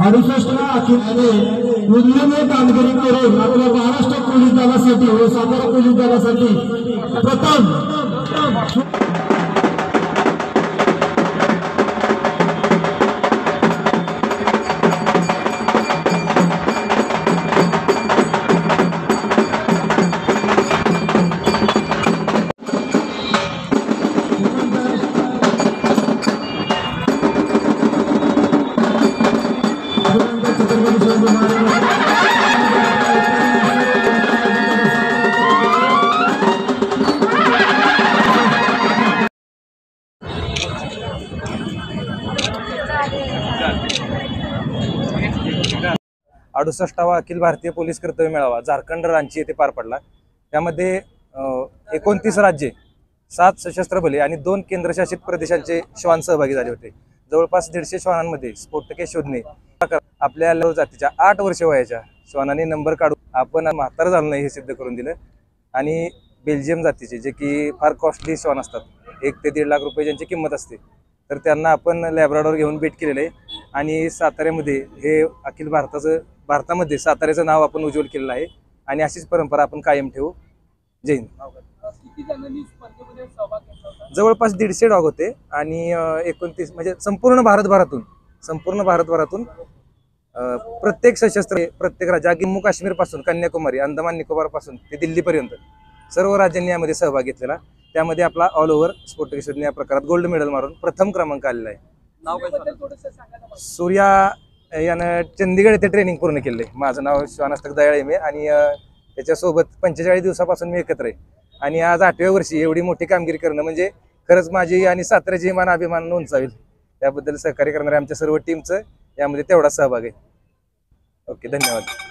68 अखिलाने उल्लेखनीय कामगिरी करून आपल्या महाराष्ट्र पोलीस दलासाठी व सातारा पोलीस दलासाठी प्रथम अडुसष्टावा अखिल भारतीय पोलीस कर्तव्य मेळावा झारखंड रांची येथे पार पडला। त्यामध्ये 29 राज्ये, 7 सशस्त्र बले आणि 2 केंद्रशासित प्रदेशांचे श्वान सहभागी झाले होते। जवळपास 150 श्वानांमध्ये स्फोटके शोधणे आपल्या जातीच्या 8 वर्ष वयाच्या श्वानाने नंबर काढून आपण म्हातार झालो नाही हे सिद्ध करून दिलं। आणि बेल्जियम जातीचे जे की फार कॉस्टली श्वान असतात, 1 ते 1.5 लाख रुपये ज्यांची किंमत असते, तर त्यांना आपण लॅब्राडोर घेऊन भेट केलेलं आहे। आणि साताऱ्यामध्ये हे अखिल भारतामध्ये साताऱ्याचं नाव आपण उज्ज्वल केलेलं आहे आणि अशीच परंपरा आपण कायम ठेवू। जय हिंद। जवळपास 150 डॉग होते आणि 29 म्हणजे संपूर्ण भारतभरातून प्रत्येक सशस्त्र प्रत्येक राज्य जम्मू काश्मीर पासून कन्याकुमारी, अंदमान निकोबार पासून ते दिल्लीपर्यंत सर्व राज्यांनी यामध्ये सहभाग घेतलेला। त्यामध्ये आपला ऑल ओव्हर स्फोटके शोधणे या प्रकारात गोल्ड मेडल मारून प्रथम क्रमांक आलेला आहे। सूर्या यानं चंदीगड येथे ट्रेनिंग पूर्ण केले। माझं नाव श्वानस्तक दयाळे मे आणि त्याच्यासोबत 45 दिवसापासून मी एकत्र आहे आणि आज 8व्या वर्षी एवढी मोठी कामगिरी करणं म्हणजे खरंच माझी आणि साताऱ्याची मान अभिमान उंचावेल। त्याबद्दल सहकार्य करणाऱ्या आमच्या सर्व टीमचं यामध्ये तेवढा सहभाग आहे। ओके, धन्यवाद।